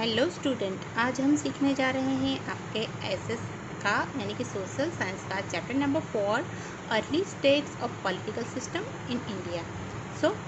Hello student, आज हम सीखने जा रहे हैं आपके एसएस का यानी कि सोशल साइंस का chapter number 4 early states of political system in India.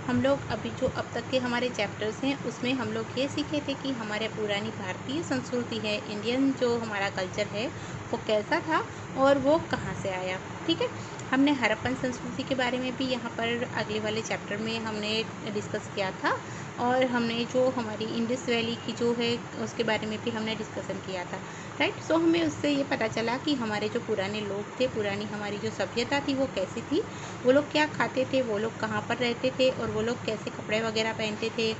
हम लोग अभी जो अब तक के हमारे चैप्टर्स हैं उसमें हम लोग ये सीखे थे कि हमारे पुरानी भारतीय संस्कृति है, इंडियन जो हमारा कल्चर है वो कैसा था और वो कहाँ से आया। ठीक है, हमने हड़प्पन संस्कृति के बारे में भी यहाँ पर अगले वाले चैप्टर में हमने डिस्कस किया था और हमने जो हमारी इंडस वैली की जो है उसके बारे में भी हमने डिस्कशन किया था। राइट, हमें उससे ये पता चला कि हमारे जो पुराने लोग थे, पुरानी हमारी जो सभ्यता थी वो कैसी थी, वो लोग क्या खाते थे, वो लोग कहाँ पर रहते थे और वो लोग कैसे कपड़े वगैरह पहनते थे,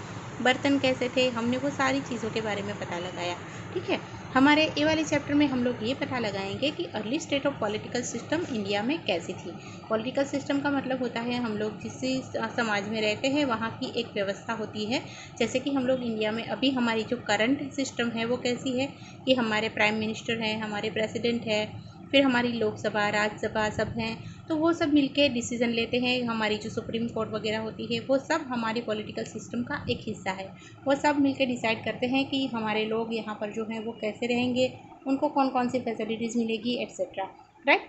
बर्तन कैसे थे, हमने वो सारी चीज़ों के बारे में पता लगाया। ठीक है, हमारे ये वाले चैप्टर में हम लोग ये पता लगाएंगे कि early state of political system India में कैसी थी। पॉलिटिकल सिस्टम का मतलब होता है हम लोग जिस समाज में रहते हैं वहाँ की एक व्यवस्था होती है। जैसे कि हम लोग इंडिया में अभी हमारी जो करंट सिस्टम है वो कैसी है कि हमारे प्राइम मिनिस्टर हैं, हमारे प्रेसिडेंट है, फिर हमारी लोकसभा, राज्यसभा सब हैं, तो वो सब मिलके डिसीज़न लेते हैं। हमारी जो सुप्रीम कोर्ट वगैरह होती है वो सब हमारी पॉलिटिकल सिस्टम का एक हिस्सा है। वो सब मिलके डिसाइड करते हैं कि हमारे लोग यहाँ पर जो हैं वो कैसे रहेंगे, उनको कौन कौन सी फैसिलिटीज़ मिलेगी एट्सेट्रा। राइट,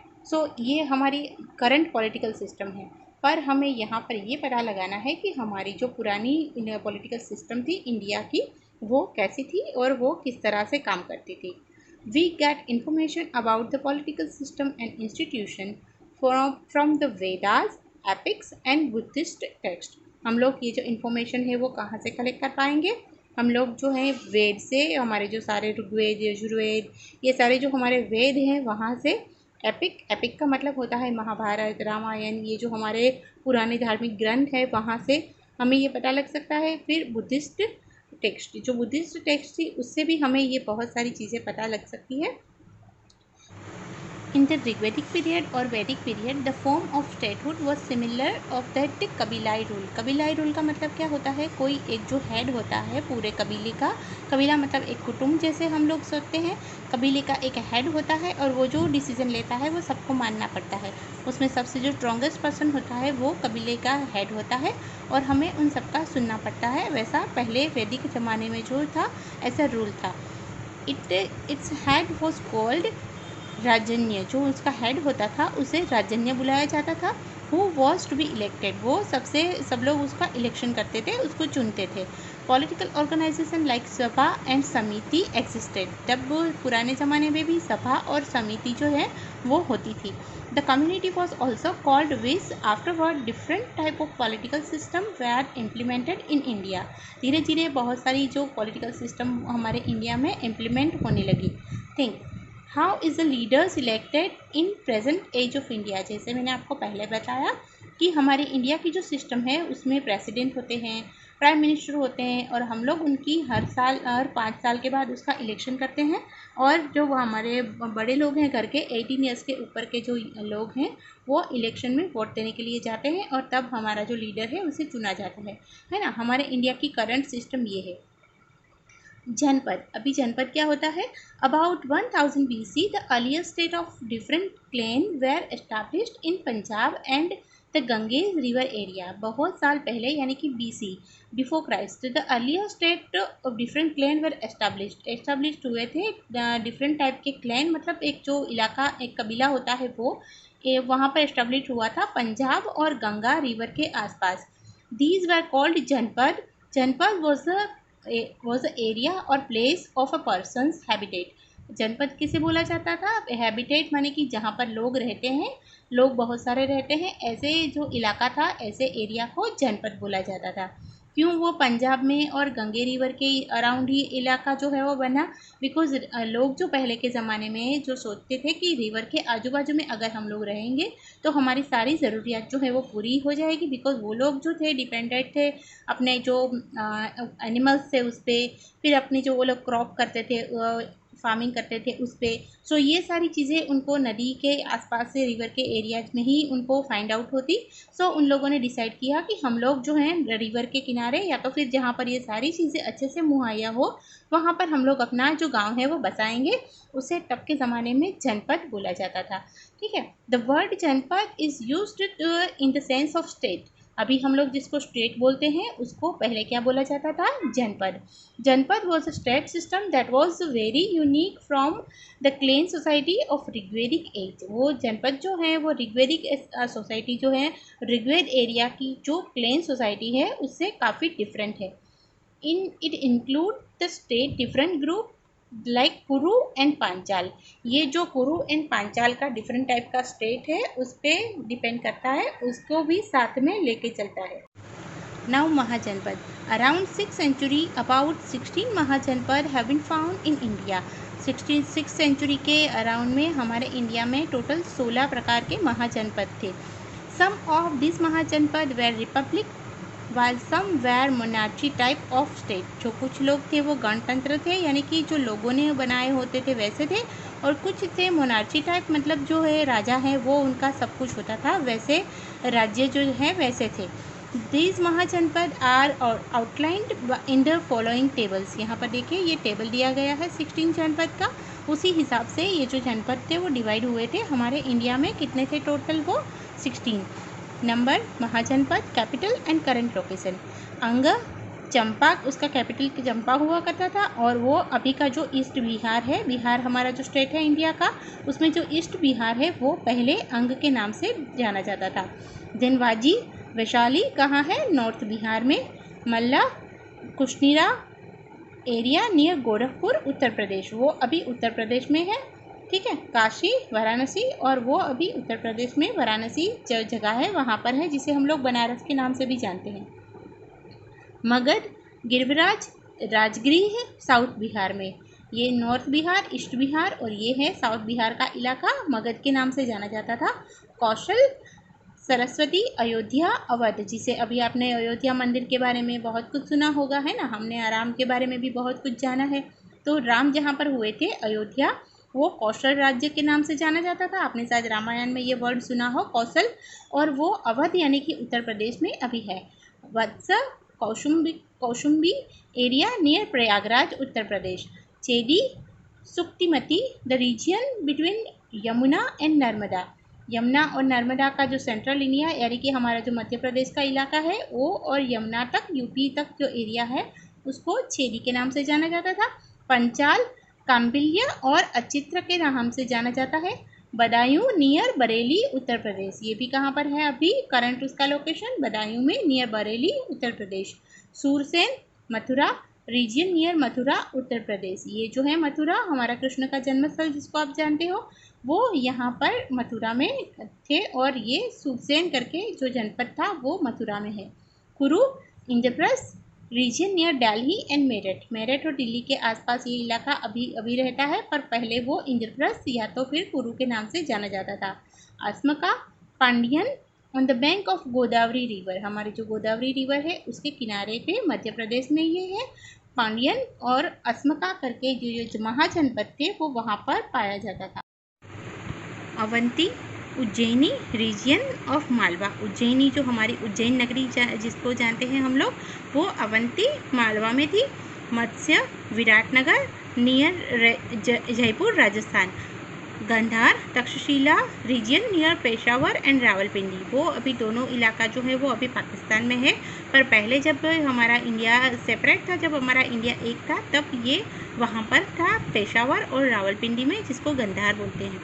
ये हमारी करंट पॉलिटिकल सिस्टम है। पर हमें यहाँ पर ये पता लगाना है कि हमारी जो पुरानी पॉलिटिकल सिस्टम थी इंडिया की वो कैसी थी और वो किस तरह से काम करती थी। We get information about the political system and institution from the Vedas, epics and Buddhist text। हम लोग ये जो इन्फॉर्मेशन है वो कहाँ से कलेक्ट कर पाएंगे? हम लोग जो है वेद से, हमारे जो सारे ऋग्वेद, यजुर्वेद, ये सारे जो हमारे वेद हैं वहाँ से। एपिक का मतलब होता है महाभारत, रामायण, ये जो हमारे पुराने धार्मिक ग्रंथ है वहाँ से हमें ये पता लग सकता है। फिर बुद्धिस्ट टेक्स्ट, जो बुद्धिस्ट टेक्स्ट थी उससे भी हमें ये बहुत सारी चीज़ें पता लग सकती है। In the Rigvedic period or Vedic period, the form of statehood was similar of that कबीलाई रूल। कबीलाई रूल का मतलब क्या होता है? कोई एक जो हेड होता है पूरे कबीले का, कबीला मतलब एक कुटुंब जैसे हम लोग सोचते हैं, कबीले का एक हेड होता है और वो जो डिसीजन लेता है वो सबको मानना पड़ता है। उसमें सबसे जो स्ट्रॉन्गेस्ट पर्सन होता है वो कबीले का हेड होता है और हमें उन सबका सुनना पड़ता है। वैसा पहले वैदिक ज़माने में जो था ऐसा रूल था। It's head was called Rajanya. जो उसका हेड होता था उसे राजन्य बुलाया जाता था। Who was to be elected, वो सब लोग उसका इलेक्शन करते थे, उसको चुनते थे। पॉलिटिकल ऑर्गेनाइजेशन लाइक सभा एंड समिति एग्जिस्टेड। तब पुराने ज़माने में भी सभा और समिति जो है वो होती थी। The community was also called which afterward different type of political system were implemented in India. धीरे धीरे बहुत सारी जो पॉलिटिकल सिस्टम हमारे इंडिया में इम्प्लीमेंट होने लगी। Think how is the leader selected in present age of India. जैसे मैंने आपको पहले बताया कि हमारे इंडिया की जो सिस्टम है उसमें प्रेसिडेंट होते हैं, प्राइम मिनिस्टर होते हैं और हम लोग उनकी हर 5 साल के बाद उसका इलेक्शन करते हैं। और जो वो हमारे बड़े लोग हैं करके 18 ईयर्स के ऊपर के जो लोग हैं वो इलेक्शन में वोट देने के लिए जाते हैं और तब हमारा जो लीडर है उसे चुना जाता है ना। हमारे इंडिया की करंट सिस्टम ये है। जनपद, अभी जनपद क्या होता है? About 1000 BC the earlier state of different clan were established in Punjab and the Ganges river area. बहुत साल पहले यानी कि BC, before Christ, the earlier state of different clan were established हुए थे। डिफरेंट टाइप के क्लैन मतलब एक जो इलाका, एक कबीला होता है वो वहाँ पर एस्टाब्लिश हुआ था पंजाब और गंगा रिवर के आसपास। दीज वर कॉल्ड जनपद। जनपद was the area or place of a person's habitat। जनपद किसे बोला जाता था? हैबिटेट माने कि जहाँ पर लोग रहते हैं, लोग बहुत सारे रहते हैं, ऐसे जो इलाका था, ऐसे एरिया को जनपद बोला जाता था। क्यों वो पंजाब में और गंगे रिवर के अराउंड ही इलाका जो है वो बना? बिकॉज लोग जो पहले के ज़माने में जो सोचते थे कि रिवर के आजू बाजू में अगर हम लोग रहेंगे तो हमारी सारी ज़रूरियात जो है वो पूरी हो जाएगी। बिकॉज वो लोग जो थे डिपेंडेंट थे अपने जो एनिमल्स थे उस पर, फिर अपनी जो वो लोग क्रॉप करते थे, फार्मिंग करते थे उस पर। सो ये सारी चीज़ें उनको नदी के आसपास से, रिवर के एरियाज में ही उनको फाइंड आउट होती। सो उन लोगों ने डिसाइड किया कि हम लोग जो हैं रिवर के किनारे या तो फिर जहाँ पर ये सारी चीज़ें अच्छे से मुहैया हो वहाँ पर हम लोग अपना जो गांव है वो बसाएंगे। उसे तब के ज़माने में जनपद बोला जाता था। ठीक है, द वर्ड जनपद is used in the sense of state. अभी हम लोग जिसको स्टेट बोलते हैं उसको पहले क्या बोला जाता था? Janapada. Janapada was a state system that was very unique from the clan society of Rigvedic age. वो जनपद जो है वो ऋग्वेदिक सोसाइटी जो है, ऋग्वेद एरिया की जो क्लेन सोसाइटी है उससे काफ़ी डिफरेंट है। In it include the state different group like कुरु एंड पांचाल। ये जो कुरु एंड पांचाल का डिफरेंट टाइप का स्टेट है उस पर डिपेंड करता है, उसको भी साथ में लेके चलता है। Now Mahajanapada. Around 6th century about 16 Mahajanapada have been found in India. 6th century के अराउंड में हमारे इंडिया में टोटल 16 प्रकार के महाजनपद थे। Some of this Mahajanapada were republic while some were monarchy type of state। जो कुछ लोग थे वो गणतंत्र थे, यानी कि जो लोगों ने बनाए होते थे वैसे थे, और कुछ थे मोनार्ची टाइप, मतलब जो है राजा है वो उनका सब कुछ होता था, वैसे राज्य जो है वैसे थे। These Mahajanapada are outlined in the following tables. यहाँ पर देखिए ये टेबल दिया गया है 16 जनपद का, उसी हिसाब से ये जो जनपद थे वो डिवाइड हुए थे। हमारे इंडिया में कितने थे टोटल? वो 16। Number Mahajanapada, capital and current location. Anga Champa, उसका कैपिटल चंपा हुआ करता था, और वो अभी का जो ईस्ट बिहार है, बिहार हमारा जो स्टेट है इंडिया का, उसमें जो ईस्ट बिहार है वो पहले अंग के नाम से जाना जाता था। धनवाजी वैशाली कहाँ है? नॉर्थ बिहार में। मल्ला कुशनीरा एरिया नियर गोरखपुर उत्तर प्रदेश, वो अभी उत्तर प्रदेश में है। ठीक है। काशी वाराणसी, और वो अभी उत्तर प्रदेश में वाराणसी जगह है वहाँ पर है, जिसे हम लोग बनारस के नाम से भी जानते हैं। मगध गिरिराज राजगृह है साउथ बिहार में। ये नॉर्थ बिहार, ईस्ट बिहार, और ये है साउथ बिहार का इलाका, मगध के नाम से जाना जाता था। कौशल सरस्वती अयोध्या अवध, जिसे अभी आपने अयोध्या मंदिर के बारे में बहुत कुछ सुना होगा, है ना। हमने राम के बारे में भी बहुत कुछ जाना है। तो राम जहाँ पर हुए थे अयोध्या, वो कौशल राज्य के नाम से जाना जाता था। आपने शायद रामायण में ये वर्ड सुना हो, कौशल। और वो अवध यानी कि उत्तर प्रदेश में अभी है। Vatsa Kaushambi area near Prayagraj Uttar Pradesh. Chedi Suktimati the region between Yamuna and Narmada. Yamuna और नर्मदा का जो सेंट्रल एरिया, यानी कि हमारा जो मध्य प्रदेश का इलाका है वो, और यमुना तक यूपी तक जो एरिया है उसको छेदी के नाम से जाना जाता था। पंचाल काम्बिल्य और अचित्र के नाम से जाना जाता है। बदायूं नियर बरेली उत्तर प्रदेश, ये भी कहाँ पर है अभी करंट उसका लोकेशन? बदायूं में near Bareilly Uttar Pradesh. Surya Sen Mathura region near Mathura Uttar Pradesh, ये जो है मथुरा हमारा कृष्ण का जन्मस्थल जिसको आप जानते हो, वो यहाँ पर मथुरा में थे, और ये सूरसेन करके जो जनपद था वो मथुरा में है। Kuru Indraprastha region near Delhi and Meerut, Meerut और दिल्ली के आसपास ये इलाका अभी रहता है, पर पहले वो इंद्रप्रस्थ या तो फिर कुरु के नाम से जाना जाता था। Asmaka Pandian on the bank of Godavari river, हमारी जो गोदावरी रिवर है उसके किनारे पे मध्य प्रदेश में ये है। पांडियन और अस्मका करके जो महाजनपद थे वो वहाँ पर पाया जाता था। अवंती उज्जैनी रीजियन ऑफ मालवा, उज्जैनी जो हमारी उज्जैन नगरी जिसको जानते हैं हम लोग, वो अवंती मालवा में थी। Matsya Viratnagar near Jaipur Rajasthan. Gandhara Taxila region near Peshawar and Rawalpindi, वो अभी दोनों इलाका जो है वो अभी पाकिस्तान में है, पर पहले जब हमारा इंडिया सेपरेट था, जब हमारा इंडिया एक था, तब ये वहाँ पर था पेशावर और रावलपिंडी में, जिसको गंधार बोलते हैं।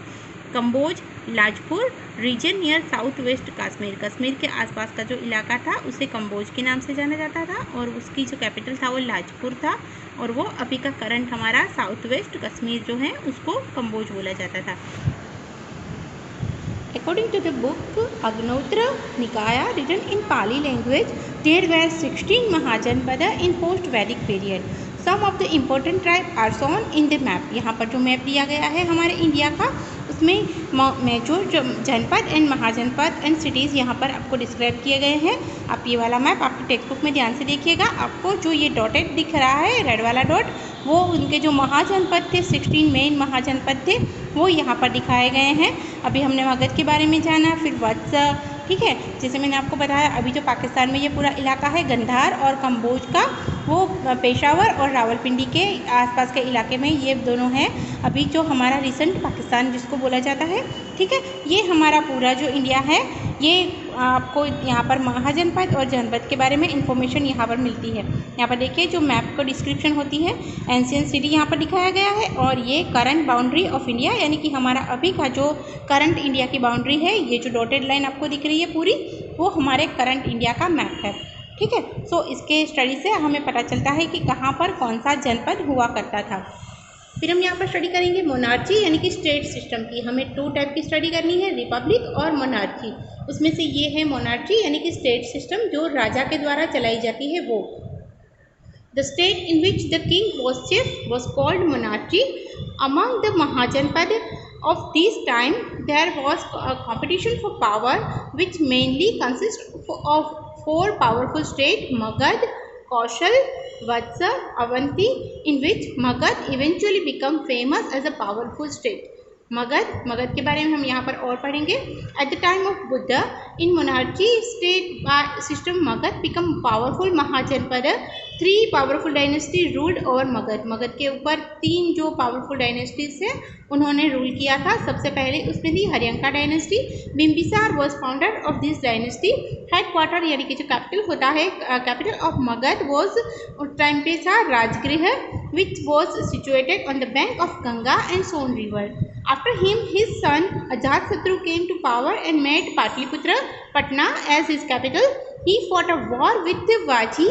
Kamboj Lajpur region near southwest Kashmir, Kashmir के आसपास का जो इलाका था उसे कंबोज के नाम से जाना जाता था, और उसकी जो कैपिटल था वो लाजपुर था, और वो अभी का करंट हमारा साउथ वेस्ट कश्मीर जो है उसको कंबोज बोला जाता था। According to the book Agnotra Nikaya written in Pali language, there were 16 Mahajanpada in post-Vedic period. Some of the important tribes are shown in the map. यहाँ पर जो मैप दिया गया है हमारे इंडिया का, उसमें मेजर जनपद एंड महाजनपद एंड सिटीज़ यहाँ पर आपको डिस्क्राइब किए गए हैं। आप ये वाला मैप आपके टेक्स्ट बुक में ध्यान से देखिएगा। आपको जो ये डॉटेड दिख रहा है रेड वाला डॉट, वो उनके जो महाजनपद थे, 16 मेन महाजनपद थे, वो यहाँ पर दिखाए गए हैं। अभी हमने मगध के बारे में जाना, फिर वत्स, ठीक है। जैसे मैंने आपको बताया, अभी जो पाकिस्तान में ये पूरा इलाका है गंधार और कंबोज का, वो पेशावर और रावलपिंडी के आसपास के इलाके में ये दोनों हैं। अभी जो हमारा रिसेंट पाकिस्तान जिसको बोला जाता है, ठीक है, ये हमारा पूरा जो इंडिया है ये आपको यहाँ पर महाजनपद और जनपद के बारे में इंफॉर्मेशन यहाँ पर मिलती है। यहाँ पर देखिए जो मैप को डिस्क्रिप्शन होती है, एंशियंट सिटी यहाँ पर दिखाया गया है और ये करंट बाउंड्री ऑफ इंडिया, यानी कि हमारा अभी का जो करंट इंडिया की बाउंड्री है, ये जो डॉटेड लाइन आपको दिख रही है पूरी, वो हमारे करंट इंडिया का मैप है। ठीक है, सो इसके स्टडी से हमें पता चलता है कि कहाँ पर कौन सा जनपद हुआ करता था। फिर हम यहाँ पर स्टडी करेंगे मोनार्ची यानी कि स्टेट सिस्टम की। हमें 2 टाइप की स्टडी करनी है, रिपब्लिक और मोनार्ची। उसमें से ये है मोनार्ची यानी कि स्टेट सिस्टम, जो राजा के द्वारा चलाई जाती है वो। The state in which the king was chief was called monarchy. Among the Mahajanapada of this time there was a competition for power which mainly consists of 4 powerful states: Magad, Kaushal, Vatsa, Avanti, in which Magad eventually became famous as a powerful state. Magadha के बारे में हम यहाँ पर और पढ़ेंगे। At the time of Buddha in monarchy state system Magadha become powerful Mahajanapada. 3 powerful dynasty ruled over Magadha के ऊपर 3 जो पावरफुल डायनेस्टीज से उन्होंने रूल किया था। सबसे पहले उसमें थी Haryanka dynasty. Bimbisara was founder of this dynasty. Headquarter यानी कि जो कैपिटल होता है, कैपिटल ऑफ मगध वॉज उस टाइम पे था Rajgriha, which was situated on the bank of Ganga and Son river. After him, his son Ajatasattu came to power and made Patliputra, Patna as his capital. He fought a war with the Vaji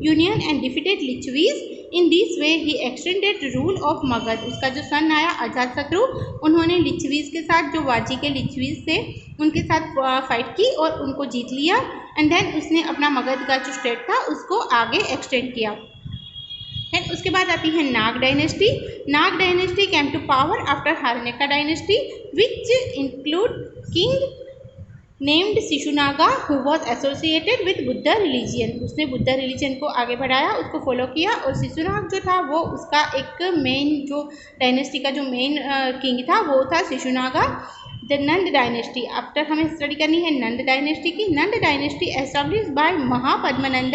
Union and defeated Lichvis. In this way, he extended the rule of Magad. उसका जो सन आया अजातशत्रु, उन्होंने लिचवीज के साथ, जो वाजी के लिचवीज थे, उनके साथ फाइट की और उनको जीत लिया। एंड देन उसने अपना मगध का जो स्टेट था उसको आगे एक्सटेंड किया। एंड उसके बाद आती है Naga dynasty. Naga dynasty came to power after Haryanka dynasty, which include king named Shishunaga who was associated with Buddha religion. उसने बुद्ध रिलीजन को आगे बढ़ाया, उसको फॉलो किया। और शिशुनाग जो था वो उसका एक मेन जो डायनेस्टी का जो मेन किंग था वो था Shishunaga. The Nanda dynasty, after हमें स्टडी करनी है नंद डायनेस्टी की। Nanda dynasty established by Mahapadmananda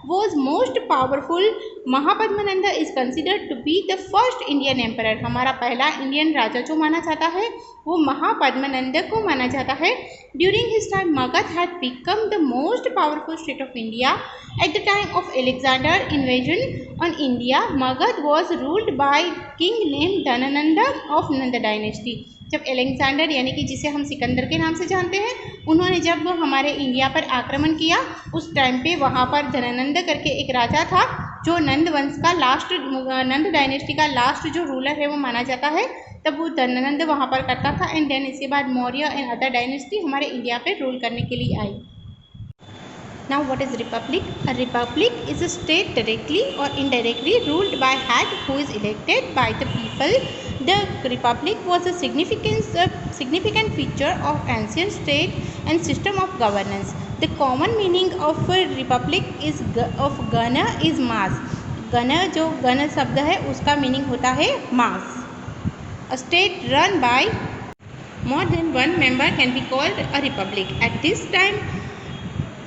was most powerful. Mahapadmananda is considered to be the first Indian emperor. हमारा पहला इंडियन राजा जो माना जाता है वो महापद्मनंद को माना जाता है। During his time, Magad had become the most powerful state of India. At the time of Alexander invasion on India, Magad was ruled by king named Dhanananda of Nanda dynasty. जब एलेक्जेंडर यानी कि जिसे हम सिकंदर के नाम से जानते हैं, उन्होंने जब हमारे इंडिया पर आक्रमण किया उस टाइम पे वहाँ पर धनानंद करके एक राजा था जो नंद वंश का लास्ट, नंद डायनेस्टी का लास्ट जो रूलर है वो माना जाता है। तब वो धनानंद वहाँ पर करता था। एंड देन इसके बाद मौर्य एंड अदर डायनेस्टी हमारे इंडिया पे रूल करने के लिए आई। Now what is republic? A republic is a state directly or indirectly ruled by head who is elected by the people. The republic was a significant feature of ancient state and system of governance. The common meaning of a republic is of gana is mass. गण जो गण शब्द है उसका meaning होता है मास। A state run by more than one member can be called a republic. At this time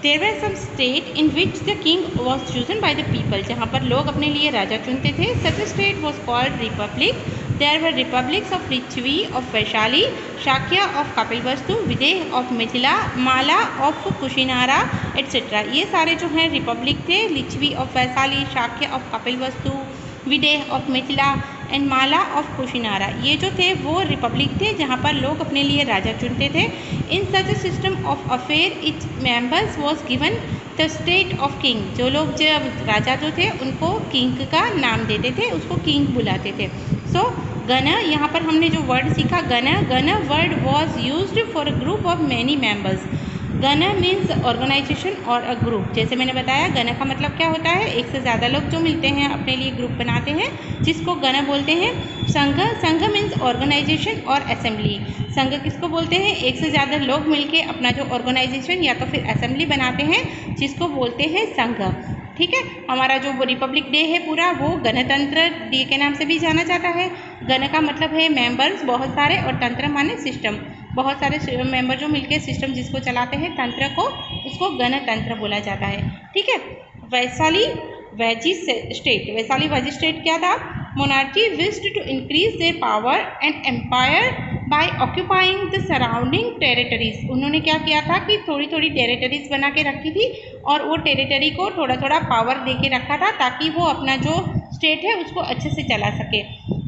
there were some state in which the king was chosen by the people. जहाँ पर लोग अपने लिए राजा चुनते थे। Such a state was called republic. There were republics of Lichvi, of Vaishali, Shakya of Kapilvastu, Videha of Mithila, Mala of Kushinara, etc. ये सारे जो हैं रिपब्लिक थे। Lichchhavi of Vaishali, Shakya of Kapilavastu, Videha of Mithila and Malla of Kushinara, ये जो थे वो रिपब्लिक थे जहाँ पर लोग अपने लिए राजा चुनते थे। In such a system of affair each members was given the state of king. जो लोग जब राजा जो थे उनको किंग का नाम देते थे, उसको किंग बुलाते थे। सो गण, यहाँ पर हमने जो वर्ड सीखा गण word was used for a group of many members. गण मीन्स ऑर्गेनाइजेशन और अ ग्रुप। जैसे मैंने बताया गण का मतलब क्या होता है, एक से ज़्यादा लोग जो मिलते हैं अपने लिए ग्रुप बनाते हैं जिसको गण बोलते हैं। संघ मीन्स ऑर्गेनाइजेशन और असेंबली। संघ किसको बोलते हैं, एक से ज़्यादा लोग मिलके अपना जो ऑर्गेनाइजेशन या तो फिर असेंबली बनाते हैं जिसको बोलते हैं संघ। ठीक है, हमारा जो रिपब्लिक डे है पूरा वो गणतंत्र डे के नाम से भी जाना जाता है। गण का मतलब है मेंबर्स बहुत सारे और तंत्र माने सिस्टम, बहुत सारे मेंबर जो मिलके सिस्टम जिसको चलाते हैं तंत्र को, उसको गणतंत्र बोला जाता है। ठीक है, वैशाली वैजी स्टेट, वैशाली वैजी स्टेट क्या था, monarchy wished to increase their power and empire by occupying the surrounding territories. उन्होंने क्या किया था कि थोड़ी थोड़ी टेरिटरीज बना के रखी थी और वो टेरिटरी को थोड़ा थोड़ा पावर दे के रखा था ताकि वो अपना जो स्टेट है उसको अच्छे से चला सके।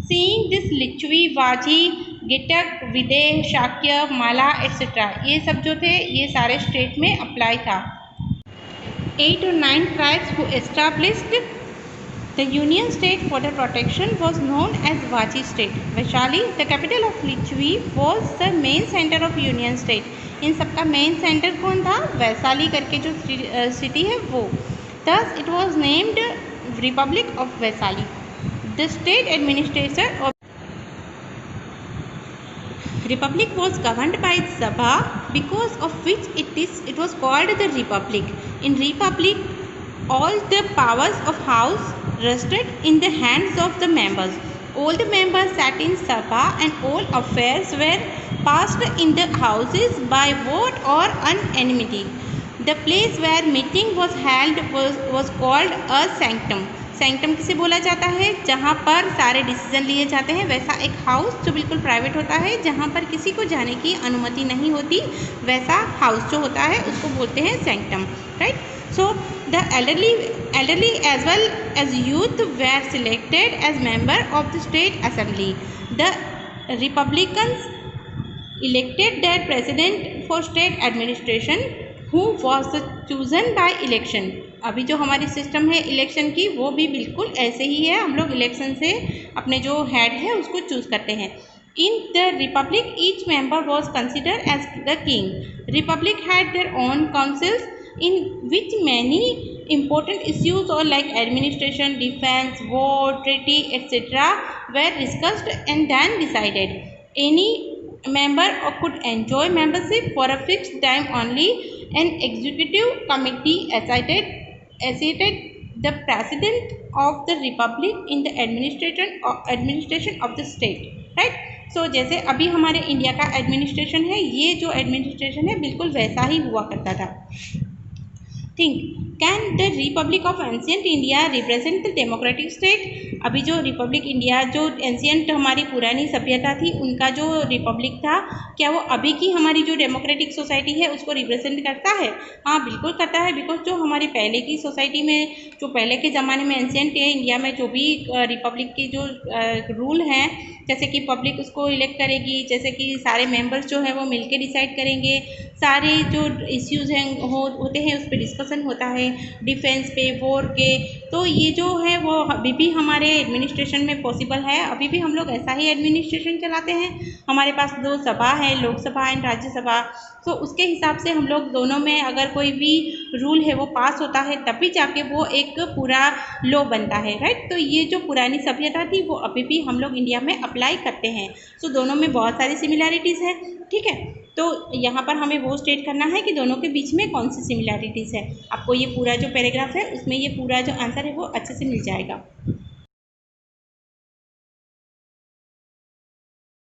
सीइंग दिस लिच्छवी, वाजी, गिटक, विदेह, शाक्य, माला एक्सेट्रा, ये सब जो थे ये सारे स्टेट में अप्लाई था। 8 or 9 tribes who established the union state for the protection was known as Vachi state. Vaishali, the capital of Lichvi, was the main center of union state. इन सबका मेन सेंटर कौन था? वैशाली करके जो city है वो। Thus it was named Republic of Vaishali. The state administration of Republic was governed by Sabha, because of which it was called the Republic. In Republic, all the powers of house rested in the hands of the members. All the members sat in Sabha and all affairs were passed in the houses by vote or unanimity. The place where meeting was held was called a sanctum. Sanctum किसे बोला जाता है? जहाँ पर सारे decision लिए जाते हैं। वैसा एक हाउस जो बिल्कुल प्राइवेट होता है, जहाँ पर किसी को जाने की अनुमति नहीं होती, वैसा हाउस जो होता है उसको बोलते हैं sanctum, right. So the elderly as well as youth were selected as member of the state assembly. The Republicans elected their president for state administration, who was chosen by election. अभी जो हमारी system है election की वो भी बिल्कुल ऐसे ही है, हम लोग इलेक्शन से अपने जो हेड है उसको चूज़ करते हैं। In the Republic, each member was considered as the king. Republic had their own councils in which many important issues or like administration, defense, war, treaty, etc. were discussed and then decided. Any member could enjoy membership for a fixed time only. An executive committee assisted the president of the republic in the administration of the state, right? So जैसे अभी हमारे India का administration है, ये जो administration है बिल्कुल वैसा ही हुआ करता था। Think, can the Republic of ancient India represent the democratic state? अभी जो रिपब्लिक इंडिया जो एंशियंट हमारी पुरानी सभ्यता थी उनका जो रिपब्लिक था, क्या वो अभी की हमारी जो डेमोक्रेटिक सोसाइटी है उसको रिप्रेजेंट करता है? हाँ बिल्कुल करता है, बिकॉज जो हमारी पहले की सोसाइटी में, जो पहले के ज़माने में एंशियंट इंडिया में जो भी रिपब्लिक की जो रूल हैं, जैसे कि पब्लिक उसको इलेक्ट करेगी, जैसे कि सारे मेंबर्स जो है वो मिलके डिसाइड करेंगे, सारे जो इश्यूज़ हैं होते हैं उस पर डिस्कशन होता है, डिफेंस पे, वॉर के। तो ये जो है वो अभी भी हमारे एडमिनिस्ट्रेशन में पॉसिबल है, अभी भी हम लोग ऐसा ही एडमिनिस्ट्रेशन चलाते हैं। हमारे पास 2 सभा है, लोकसभा एंड राज्यसभा। तो उसके हिसाब से हम लोग दोनों में अगर कोई भी रूल है वो पास होता है तभी जाके वो एक पूरा लॉ बनता है, राइट। तो ये जो पुरानी सभ्यता थी वो अभी भी हम लोग इंडिया में अप्लाई करते हैं। सो दोनों में बहुत सारी सिमिलैरिटीज़ है, ठीक है। तो यहाँ पर हमें वो स्टेट करना है कि दोनों के बीच में कौन सी सिमिलैरिटीज़ है। आपको ये पूरा जो पैराग्राफ है उसमें ये पूरा जो आंसर है वो अच्छे से मिल जाएगा।